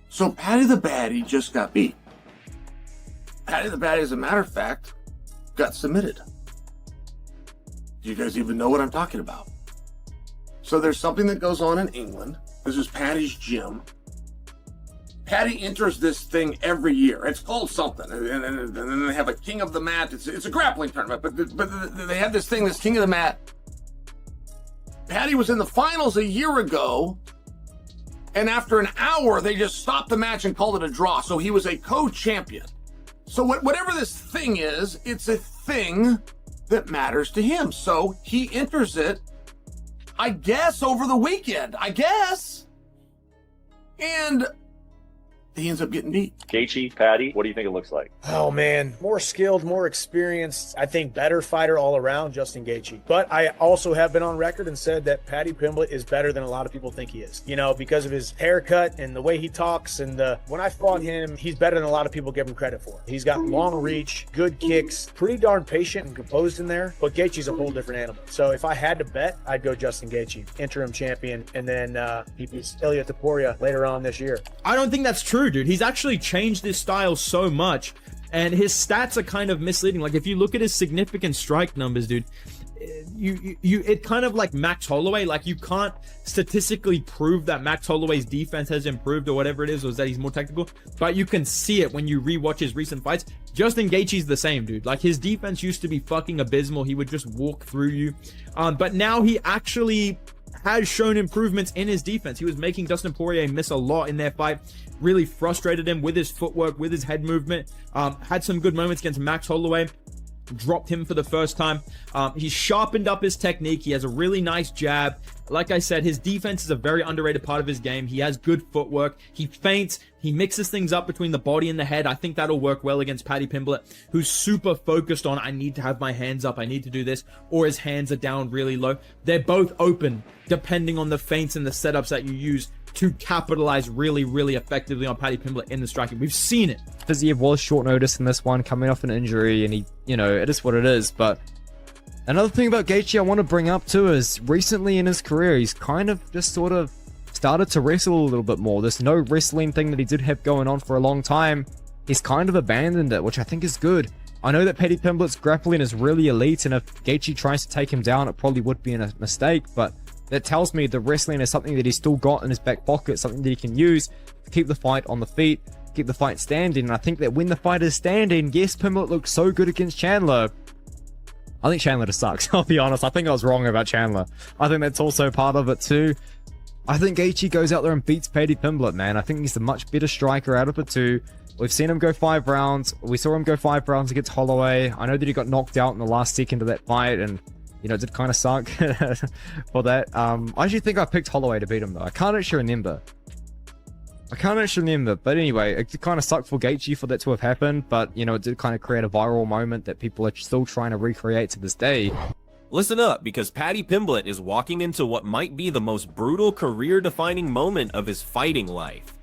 So Paddy the Baddy just got beat. Paddy the Baddy, as a matter of fact, got submitted. Do you guys even know what I'm talking about? So there's something that goes on in England. This is Paddy's gym. Paddy enters this thing every year. It's called something, and then they have a king of the mat. It's a grappling tournament, but they have this thing, this king of the mat. Paddy was in the finals a year ago, and after an hour, they just stopped the match and called it a draw. So he was a co-champion. So whatever this thing is, it's a thing that matters to him. So he enters it, I guess, over the weekend. I guess. And he ends up getting beat. Gaethje, Paddy, what do you think it looks like? Oh man, more skilled, more experienced, I think better fighter all around, Justin Gaethje. But I also have been on record and said that Paddy Pimblett is better than a lot of people think he is. You know, because of his haircut and the way he talks, and when I fought him, he's better than a lot of people give him credit for. He's got long reach, good kicks, pretty darn patient and composed in there, but Gaethje's a whole different animal. So if I had to bet, I'd go Justin Gaethje, interim champion, and then he beats Ilia Topuria later on this year. I don't think that's true, dude. He's actually changed his style so much, and his stats are kind of misleading. Like, if you look at his significant strike numbers, dude, it kind of like Max Holloway. Like, you can't statistically prove that Max Holloway's defense has improved or whatever it is, or that he's more technical, but you can see it when you rewatch his recent fights. Justin Gaethje's the same, dude. Like, his defense used to be fucking abysmal. He would just walk through you, but now he actually has shown improvements in his defense. He was making Dustin Poirier miss a lot in their fight, really frustrated him with his footwork, with his head movement. Had some good moments against Max Holloway, dropped him for the first time. He's sharpened up his technique. He has a really nice jab. Like I said, his defense is a very underrated part of his game. He has good footwork. He feints. He mixes things up between the body and the head. I think that'll work well against Paddy Pimblett, who's super focused on, I need to have my hands up, I need to do this, or his hands are down really low. They're both open, depending on the feints and the setups that you use to capitalize really, really effectively on Paddy Pimblett in the striking. We've seen it. Fiziev was short notice in this one, coming off an injury, and he, you know, it is what it is. But another thing about Gaethje I want to bring up too is recently in his career, he's kind of just sort of started to wrestle a little bit more. This no wrestling thing that he did have going on for a long time, he's kind of abandoned it, which I think is good. I know that Paddy Pimblett's grappling is really elite, and if Gaethje tries to take him down, it probably would be a mistake, but that tells me the wrestling is something that he's still got in his back pocket, something that he can use to keep the fight on the feet, keep the fight standing. And I think that when the fight is standing, yes, Pimblett looks so good against Chandler. I think Chandler just sucks, I'll be honest. I think I was wrong about Chandler. I think that's also part of it too. I think Gaethje goes out there and beats Paddy Pimblett, man. I think he's a much better striker out of the two. We've seen him go 5 rounds. We saw him go 5 rounds against Holloway. I know that he got knocked out in the last second of that fight, and you know, it did kind of suck for that. I actually think I picked Holloway to beat him, though. I can't actually remember. But anyway, it did kind of suck for Gaethje for that to have happened. But, you know, it did kind of create a viral moment that people are still trying to recreate to this day. Listen up, because Paddy Pimblett is walking into what might be the most brutal career-defining moment of his fighting life.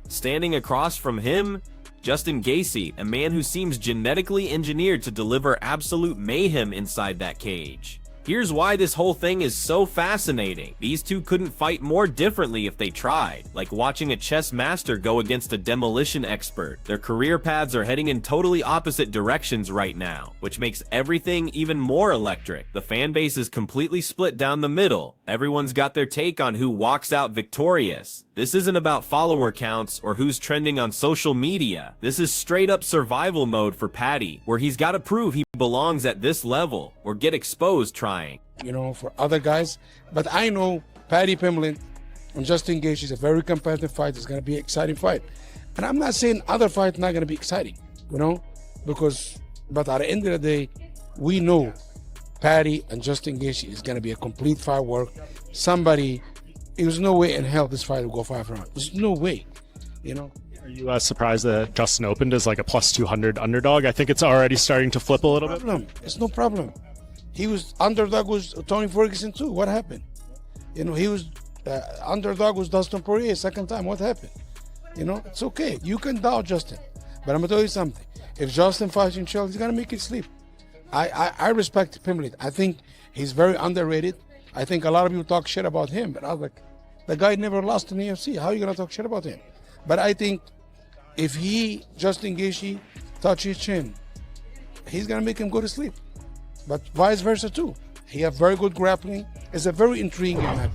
Standing across from him, Justin Gaethje, a man who seems genetically engineered to deliver absolute mayhem inside that cage. Here's why this whole thing is so fascinating. These two couldn't fight more differently if they tried, like watching a chess master go against a demolition expert. Their career paths are heading in totally opposite directions right now, which makes everything even more electric. The fan base is completely split down the middle. Everyone's got their take on who walks out victorious. This isn't about follower counts or who's trending on social media. This is straight up survival mode for Paddy, where he's got to prove he belongs at this level or get exposed trying. You know, for other guys, but I know Paddy Pimblett and Justin Gaethje is a very competitive fight. It's going to be an exciting fight. And I'm not saying other fights not going to be exciting, you know, but at the end of the day, we know Paddy and Justin Gaethje is going to be a complete firework. There's no way in hell this fight will go 5 rounds. There's no way, you know. Are you surprised that Justin opened as like a plus 200 underdog? I think it's already starting to flip a little bit. It's no problem. He was underdog was Tony Ferguson too. What happened? You know, he was underdog was Dustin Poirier second time. What happened? You know, it's okay. You can doubt Justin, but I'm gonna tell you something. If Justin fights in Chelsea, he's gonna make it sleep. I respect Pimblett. I think he's very underrated. I think a lot of people talk shit about him, but I was like, The guy never lost in the UFC. How are you going to talk shit about him? But I think if Justin Gaethje, touch his chin, he's going to make him go to sleep. But vice versa too. He have very good grappling. It's a very intriguing match.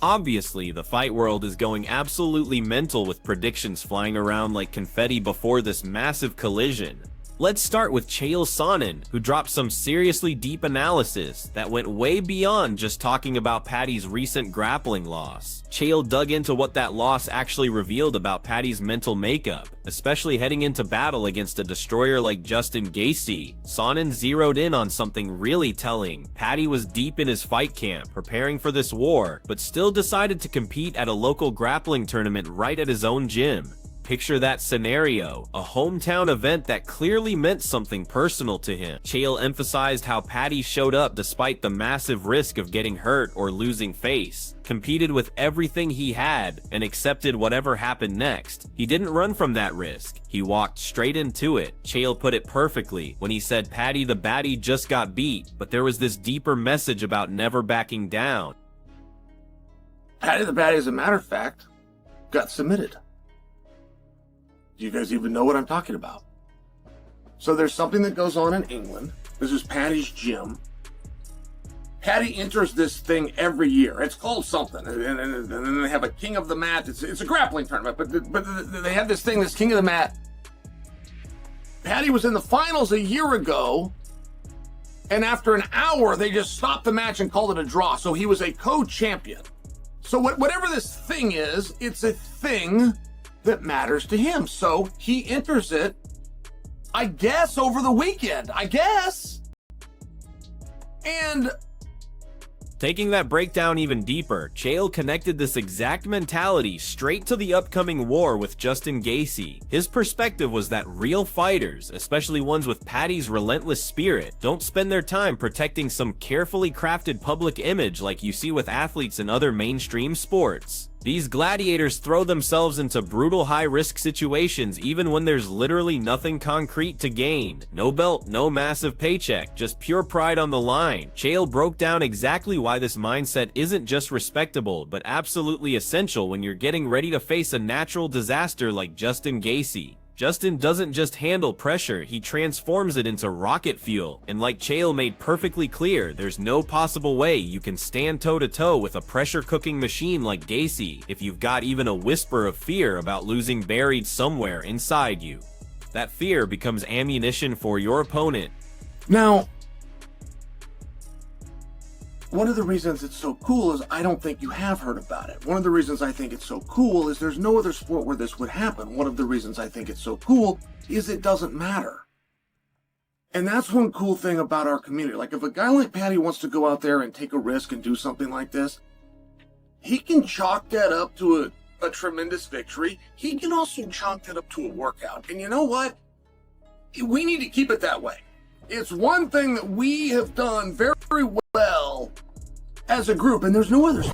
Obviously, the fight world is going absolutely mental with predictions flying around like confetti before this massive collision. Let's start with Chael Sonnen, who dropped some seriously deep analysis that went way beyond just talking about Paddy's recent grappling loss. Chael dug into what that loss actually revealed about Paddy's mental makeup, especially heading into battle against a destroyer like Justin Gaethje. Sonnen zeroed in on something really telling. Paddy was deep in his fight camp, preparing for this war, but still decided to compete at a local grappling tournament right at his own gym. Picture that scenario, a hometown event that clearly meant something personal to him. Chael emphasized how Paddy showed up despite the massive risk of getting hurt or losing face, competed with everything he had, and accepted whatever happened next. He didn't run from that risk, he walked straight into it. Chael put it perfectly when he said Paddy the Baddie just got beat, but there was this deeper message about never backing down. Paddy the Baddie, as a matter of fact, got submitted. Do you guys even know what I'm talking about? So there's something that goes on in England. This is Paddy's gym. Paddy enters this thing every year. It's called something. And then they have a king of the mat. It's a grappling tournament, but they have this thing, this king of the mat. Paddy was in the finals a year ago, and after an hour, they just stopped the match and called it a draw. So he was a co-champion. So whatever this thing is, it's a thing that matters to him. So he enters it, I guess, over the weekend, I guess. And taking that breakdown even deeper, Chael connected this exact mentality straight to the upcoming war with Justin Gaethje. His perspective was that real fighters, especially ones with Paddy's relentless spirit, don't spend their time protecting some carefully crafted public image like you see with athletes in other mainstream sports. These gladiators throw themselves into brutal high-risk situations even when there's literally nothing concrete to gain. No belt, no massive paycheck, just pure pride on the line. Chael broke down exactly why this mindset isn't just respectable, but absolutely essential when you're getting ready to face a natural disaster like Justin Gaethje. Justin doesn't just handle pressure, he transforms it into rocket fuel. And like Chael made perfectly clear, there's no possible way you can stand toe-to-toe with a pressure-cooking machine like Gaethje if you've got even a whisper of fear about losing buried somewhere inside you. That fear becomes ammunition for your opponent. now, one of the reasons it's so cool is I don't think you have heard about it. One of the reasons I think it's so cool is there's no other sport where this would happen. One of the reasons I think it's so cool is it doesn't matter. And that's one cool thing about our community. Like if a guy like Paddy wants to go out there and take a risk and do something like this, he can chalk that up to a tremendous victory. He can also chalk that up to a workout. And you know what? We need to keep it that way. It's one thing that we have done very well as a group, and there's no others.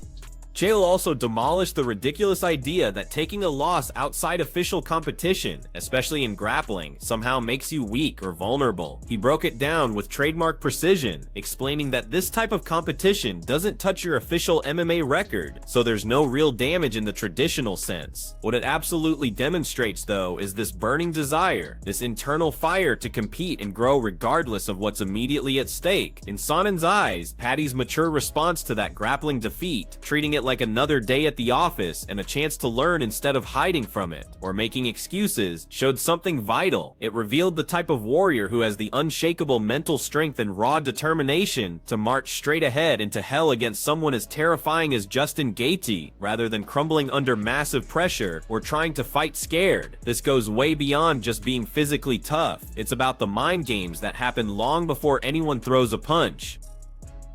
Chael also demolished the ridiculous idea that taking a loss outside official competition, especially in grappling, somehow makes you weak or vulnerable. He broke it down with trademark precision, explaining that this type of competition doesn't touch your official MMA record, so there's no real damage in the traditional sense. What it absolutely demonstrates, though, is this burning desire, this internal fire to compete and grow regardless of what's immediately at stake. In Sonnen's eyes, Paddy's mature response to that grappling defeat, treating it like another day at the office and a chance to learn instead of hiding from it or making excuses, showed something vital. It revealed the type of warrior who has the unshakable mental strength and raw determination to march straight ahead into hell against someone as terrifying as Justin Gaethje, rather than crumbling under massive pressure or trying to fight scared. This goes way beyond just being physically tough. It's about the mind games that happen long before anyone throws a punch.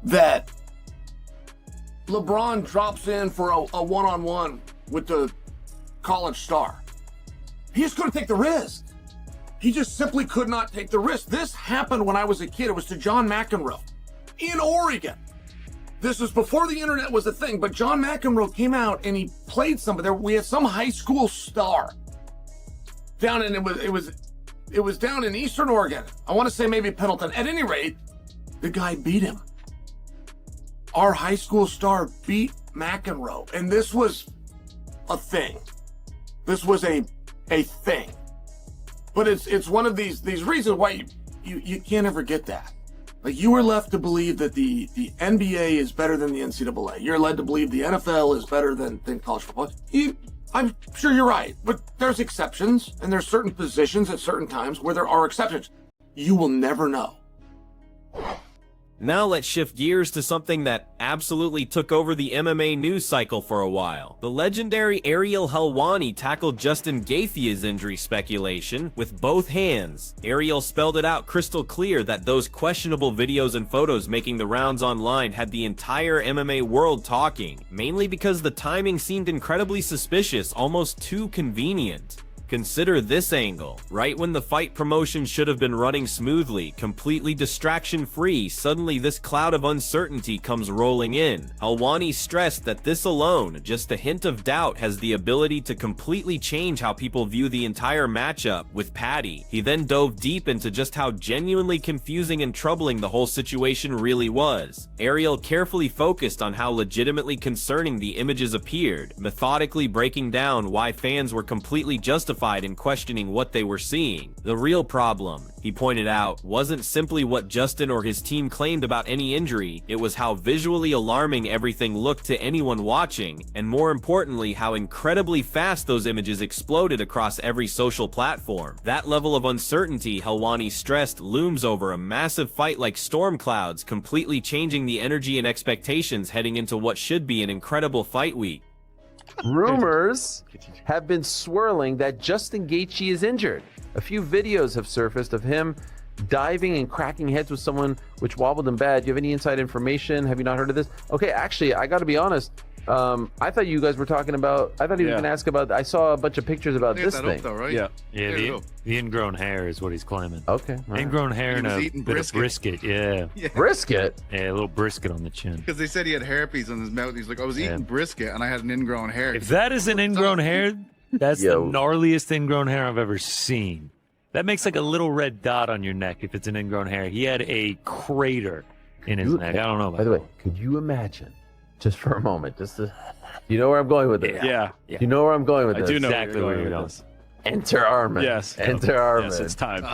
That LeBron drops in for a one-on-one with the college star. He's going to take the risk. He just simply could not take the risk. This happened when I was a kid. It was to John McEnroe in Oregon. This was before the internet was a thing, but John McEnroe came out and he played somebody. We had some high school star down in, it was down in Eastern Oregon. I want to say maybe Pendleton. At any rate, the guy beat him. our high school star beat McEnroe, and this was a thing. This was a thing. But it's one of these reasons why you can't ever get that. Like, you were left to believe that the NBA is better than the NCAA. You're led to believe the NFL is better than college football. I'm sure you're right, but there's exceptions, and there's certain positions at certain times where there are exceptions. You will never know. Now let's shift gears to something that absolutely took over the MMA news cycle for a while. The legendary Ariel Helwani tackled Justin Gaethje's injury speculation with both hands. Ariel spelled it out crystal clear that those questionable videos and photos making the rounds online had the entire MMA world talking, mainly because the timing seemed incredibly suspicious, almost too convenient. Consider this angle. Right when the fight promotion should have been running smoothly, completely distraction-free, suddenly this cloud of uncertainty comes rolling in. Helwani stressed that this alone, just a hint of doubt, has the ability to completely change how people view the entire matchup with Paddy. He then dove deep into just how genuinely confusing and troubling the whole situation really was. Ariel carefully focused on how legitimately concerning the images appeared, methodically breaking down why fans were completely justified in questioning what they were seeing. The real problem, he pointed out, wasn't simply what Justin or his team claimed about any injury, it was how visually alarming everything looked to anyone watching, and more importantly, how incredibly fast those images exploded across every social platform. That level of uncertainty, Helwani stressed, looms over a massive fight like storm clouds, completely changing the energy and expectations heading into what should be an incredible fight week. Rumors have been swirling that Justin Gaethje is injured. A few videos have surfaced of him diving and cracking heads with someone, which wobbled him bad. Do you have any inside information? Have you not heard of this? Okay, actually, I got to be honest. I thought you guys were talking about. I thought he was going to ask about. I saw a bunch of pictures about this thing. Though, right? Yeah, the ingrown hair is what he's claiming. Okay, right. Ingrown hair and a bit of brisket. Yeah. Brisket. Yeah, a little brisket on the chin. Because they said he had herpes on his mouth. He's like, I was eating brisket and I had an ingrown hair. If that is an ingrown hair, that's the gnarliest ingrown hair I've ever seen. That makes like a little red dot on your neck if it's an ingrown hair. He had a crater in his neck. I don't know about By the way, could you imagine, just for a moment, you know where I'm going with it? Yeah. You know where I'm going with this? I do know exactly where you're going. Enter Armin. Yes. Enter Armin. Yes, it's time.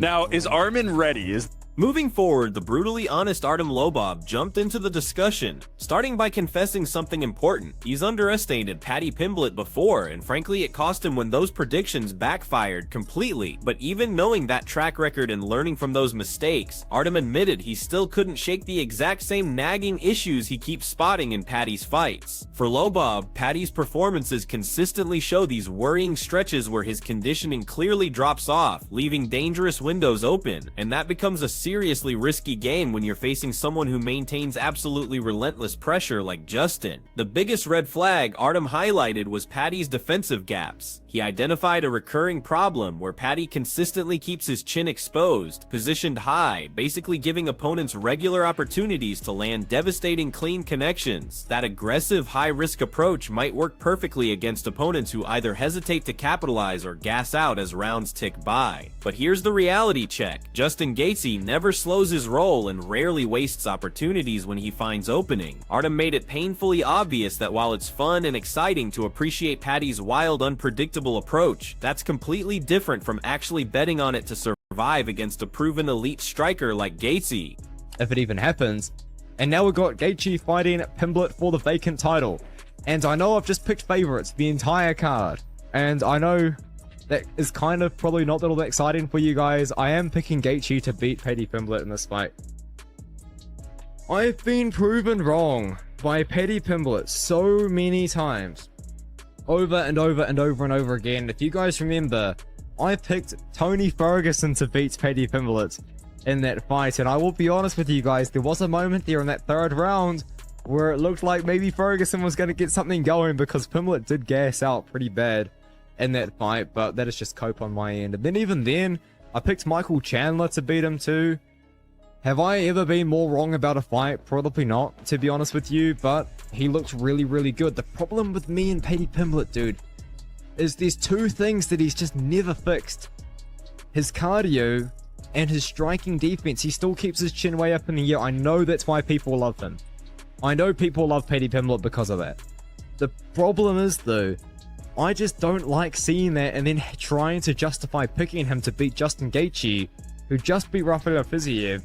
Now, is Armin ready? Moving forward, the brutally honest Artem Lobov jumped into the discussion, starting by confessing something important. He's underestimated Paddy Pimblett before, and frankly it cost him when those predictions backfired completely. But even knowing that track record and learning from those mistakes, Artem admitted he still couldn't shake the exact same nagging issues he keeps spotting in Paddy's fights. For Lobov, Paddy's performances consistently show these worrying stretches where his conditioning clearly drops off, leaving dangerous windows open, and that becomes a seriously risky game when you're facing someone who maintains absolutely relentless pressure like Justin. The biggest red flag Artem highlighted was Paddy's defensive gaps. He identified a recurring problem where Paddy consistently keeps his chin exposed, positioned high, basically giving opponents regular opportunities to land devastating clean connections. That aggressive, high-risk approach might work perfectly against opponents who either hesitate to capitalize or gas out as rounds tick by. But here's the reality check. Justin Gaethje never slows his roll and rarely wastes opportunities when he finds opening. Artem made it painfully obvious that while it's fun and exciting to appreciate Paddy's wild, unpredictable approach, that's completely different from actually betting on it to survive against a proven elite striker like Gaethje. If it even happens. And now we've got Gaethje fighting Pimblett for the vacant title. And I know I've just picked favorites the entire card. And I know that is kind of probably not that all that exciting for you guys. I am picking Gaethje to beat Paddy Pimblett in this fight. I've been proven wrong by Paddy Pimblett so many times. Over and over and over and over again. If you guys remember, I picked Tony Ferguson to beat Paddy Pimblett in that fight. And I will be honest with you guys, there was a moment there in that third round where it looked like maybe Ferguson was going to get something going because Pimblett did gas out pretty bad in that fight, but that is just cope on my end. And then even then, I picked Michael Chandler to beat him too. Have I ever been more wrong about a fight? Probably not, to be honest with you, but he looked really, really good. The problem with me and Paddy Pimblett, dude, is there's two things that he's just never fixed. His cardio and his striking defense. He still keeps his chin way up in the air. I know that's why people love him. I know people love Paddy Pimblett because of that. The problem is, though, I just don't like seeing that and then trying to justify picking him to beat Justin Gaethje, who just beat Rafael Fiziev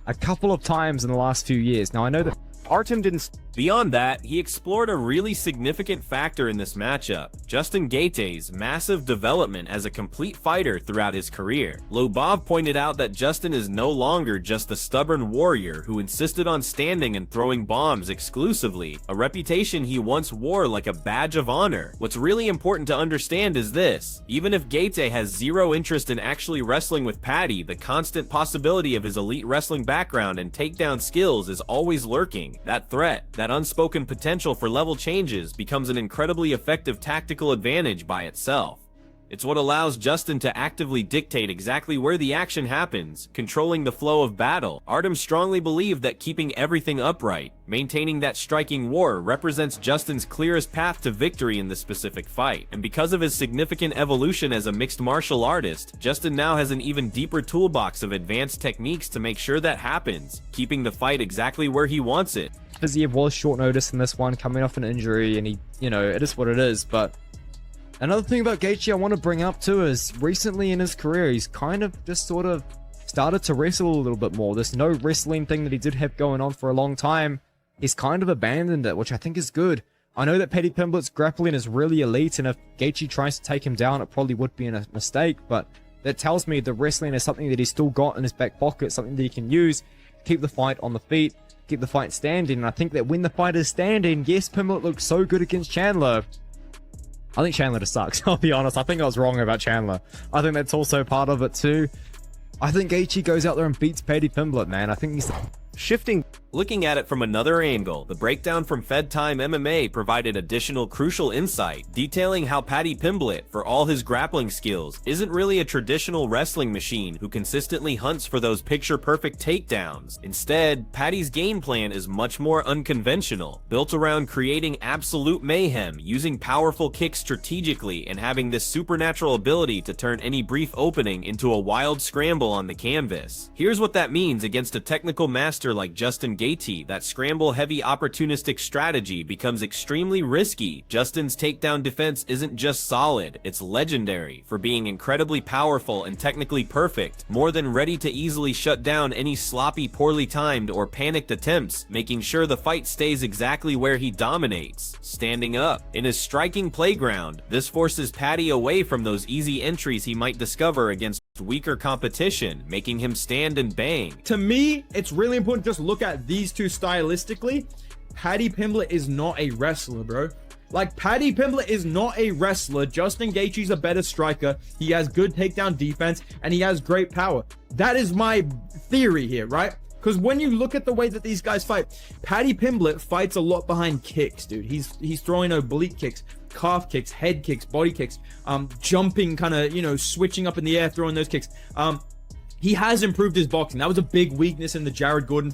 a couple of times in the last few years. Now, I know that Artem didn't. Beyond that, he explored a really significant factor in this matchup: Justin Gaethje's massive development as a complete fighter throughout his career. Lobov pointed out that Justin is no longer just the stubborn warrior who insisted on standing and throwing bombs exclusively, a reputation he once wore like a badge of honor. What's really important to understand is this: even if Gaethje has zero interest in actually wrestling with Paddy, the constant possibility of his elite wrestling background and takedown skills is always lurking. That threat, that unspoken potential for level changes, becomes an incredibly effective tactical advantage by itself. It's what allows Justin to actively dictate exactly where the action happens, controlling the flow of battle. Artem strongly believed that keeping everything upright, maintaining that striking war, represents Justin's clearest path to victory in this specific fight. And because of his significant evolution as a mixed martial artist, Justin now has an even deeper toolbox of advanced techniques to make sure that happens, keeping the fight exactly where he wants it. Fiziev was short notice in this one, coming off an injury, and he, it is what it is. But another thing about Gaethje I want to bring up too is recently in his career, he's kind of just sort of started to wrestle a little bit more. This no wrestling thing that he did have going on for a long time, he's kind of abandoned it, which I think is good. I know that Paddy Pimblett's grappling is really elite, and if Gaethje tries to take him down, it probably would be a mistake, but that tells me the wrestling is something that he's still got in his back pocket, something that he can use to keep the fight on the feet, keep the fight standing. And I think that when the fight is standing, yes, Pimblett looks so good against Chandler. I think Chandler just sucks, I'll be honest. I think I was wrong about Chandler. I think that's also part of it too. I think Gaethje goes out there and beats Paddy Pimblett, man. I think he's... Looking at it from another angle, the breakdown from Fed Time MMA provided additional crucial insight, detailing how Paddy Pimblett, for all his grappling skills, isn't really a traditional wrestling machine who consistently hunts for those picture-perfect takedowns. Instead, Paddy's game plan is much more unconventional, built around creating absolute mayhem, using powerful kicks strategically, and having this supernatural ability to turn any brief opening into a wild scramble on the canvas. Here's what that means against a technical master like Justin Gaethje. That scramble-heavy opportunistic strategy becomes extremely risky. Justin's takedown defense isn't just solid, it's legendary for being incredibly powerful and technically perfect, more than ready to easily shut down any sloppy, poorly timed, or panicked attempts, making sure the fight stays exactly where he dominates, standing up. In his striking playground, this forces Paddy away from those easy entries he might discover against weaker competition, making him stand and bang. To me, it's really important to just look at these two stylistically. Paddy Pimblett is not a wrestler, bro. Like, Paddy Pimblett is not a wrestler. Justin Gaethje's a better striker. He has good takedown defense, and he has great power. That is my theory here, right? Because when you look at the way that these guys fight, Paddy Pimblett fights a lot behind kicks, dude. He's throwing oblique kicks, calf kicks, head kicks, body kicks, jumping, kind of, switching up in the air, throwing those kicks. He has improved his boxing. That was a big weakness in the Jared Gordon.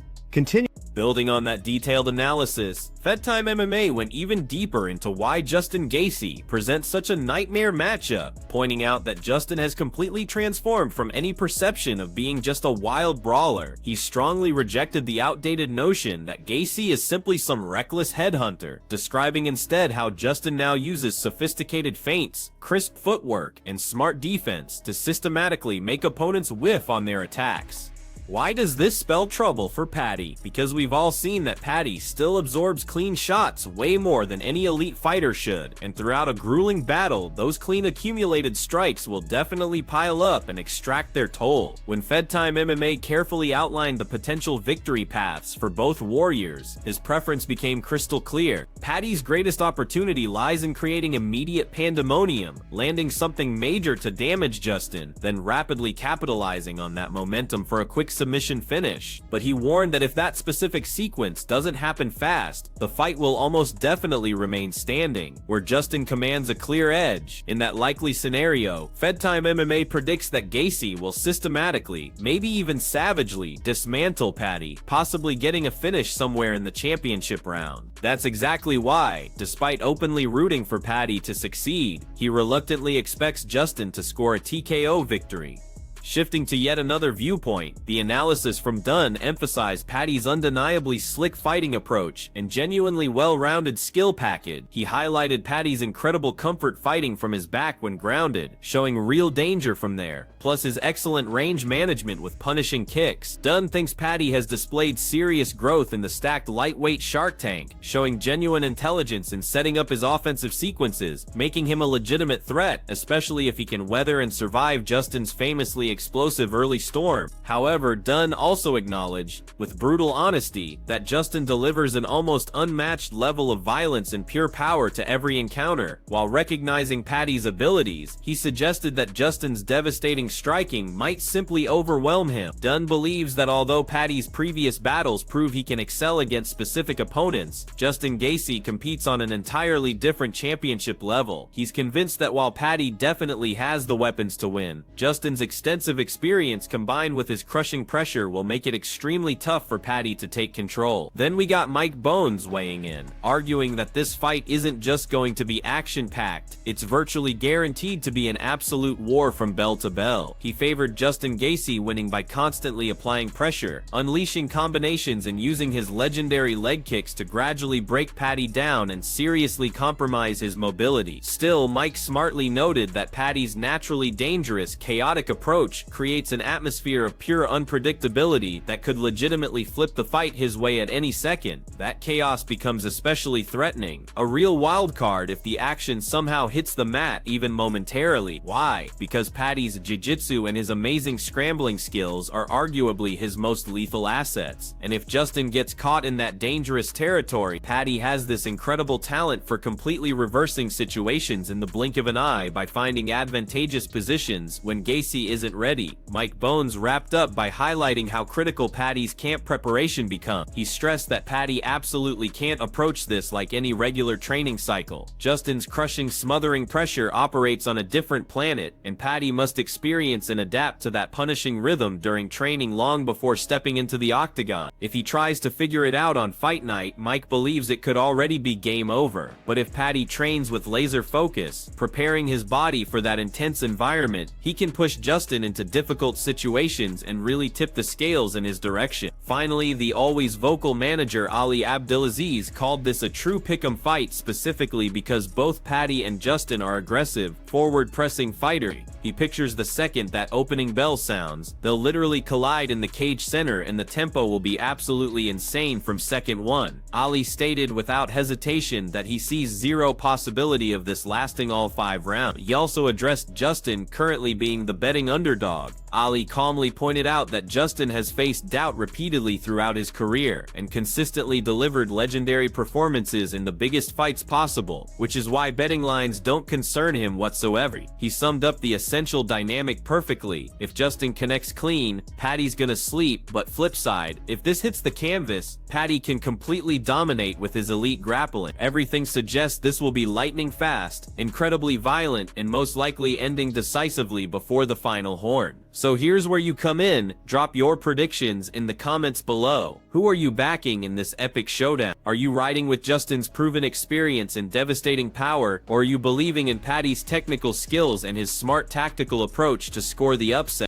Building on that detailed analysis, Fed Time MMA went even deeper into why Justin Gaethje presents such a nightmare matchup, pointing out that Justin has completely transformed from any perception of being just a wild brawler. He strongly rejected the outdated notion that Gaethje is simply some reckless headhunter, describing instead how Justin now uses sophisticated feints, crisp footwork, and smart defense to systematically make opponents whiff on their attacks. Why does this spell trouble for Paddy? Because we've all seen that Paddy still absorbs clean shots way more than any elite fighter should, and throughout a grueling battle, those clean accumulated strikes will definitely pile up and extract their toll. When Fed Time MMA carefully outlined the potential victory paths for both warriors, his preference became crystal clear. Paddy's greatest opportunity lies in creating immediate pandemonium, landing something major to damage Justin, then rapidly capitalizing on that momentum for a quick submission finish. But he warned that if that specific sequence doesn't happen fast, the fight will almost definitely remain standing, where Justin commands a clear edge. In that likely scenario, Fed Time MMA predicts that Gaethje will systematically, maybe even savagely, dismantle Paddy, possibly getting a finish somewhere in the championship round. That's exactly why, despite openly rooting for Paddy to succeed, he reluctantly expects Justin to score a TKO victory. Shifting to yet another viewpoint, the analysis from Dunn emphasized Paddy's undeniably slick fighting approach and genuinely well-rounded skill package. He highlighted Paddy's incredible comfort fighting from his back when grounded, showing real danger from there, plus his excellent range management with punishing kicks. Dunn thinks Paddy has displayed serious growth in the stacked lightweight Shark Tank, showing genuine intelligence in setting up his offensive sequences, making him a legitimate threat, especially if he can weather and survive Justin's famously explosive early storm. However, Dunn also acknowledged, with brutal honesty, that Justin delivers an almost unmatched level of violence and pure power to every encounter. While recognizing Paddy's abilities, he suggested that Justin's devastating striking might simply overwhelm him. Dunn believes that although Paddy's previous battles prove he can excel against specific opponents, Justin Gaethje competes on an entirely different championship level. He's convinced that while Paddy definitely has the weapons to win, Justin's extensive experience combined with his crushing pressure will make it extremely tough for Paddy to take control. Then we got Mike Bones weighing in, arguing that this fight isn't just going to be action-packed, it's virtually guaranteed to be an absolute war from bell to bell. He favored Justin Gaethje winning by constantly applying pressure, unleashing combinations and using his legendary leg kicks to gradually break Paddy down and seriously compromise his mobility. Still, Mike smartly noted that Paddy's naturally dangerous, chaotic approach creates an atmosphere of pure unpredictability that could legitimately flip the fight his way at any second. That chaos becomes especially threatening, a real wild card if the action somehow hits the mat even momentarily. Why? Because Paddy's jiu-jitsu and his amazing scrambling skills are arguably his most lethal assets. And if Justin gets caught in that dangerous territory, Paddy has this incredible talent for completely reversing situations in the blink of an eye by finding advantageous positions when Gaethje isn't ready. Mike Bones wrapped up by highlighting how critical Paddy's camp preparation becomes. He stressed that Paddy absolutely can't approach this like any regular training cycle. Justin's crushing, smothering pressure operates on a different planet, and Paddy must experience and adapt to that punishing rhythm during training long before stepping into the octagon. If he tries to figure it out on fight night, Mike believes it could already be game over. But if Paddy trains with laser focus, preparing his body for that intense environment, he can push Justin into difficult situations and really tip the scales in his direction. Finally, the always vocal manager Ali Abdelaziz called this a true pick'em fight specifically because both Paddy and Justin are aggressive, forward-pressing fighters. He pictures the second that opening bell sounds, they'll literally collide in the cage center and the tempo will be absolutely insane from second one. Ali stated without hesitation that he sees zero possibility of this lasting all 5 rounds. He also addressed Justin currently being the betting underdog. Ali calmly pointed out that Justin has faced doubt repeatedly throughout his career and consistently delivered legendary performances in the biggest fights possible, which is why betting lines don't concern him whatsoever. He summed up the essential dynamic perfectly. If Justin connects clean, Paddy's gonna sleep, but flip side, if this hits the canvas, Paddy can completely dominate with his elite grappling. Everything suggests this will be lightning fast, incredibly violent, and most likely ending decisively before the final horn. So here's where you come in. Drop your predictions in the comments below. Who are you backing in this epic showdown? Are you riding with Justin's proven experience and devastating power, or are you believing in Paddy's technical skills and his smart tactical approach to score the upset?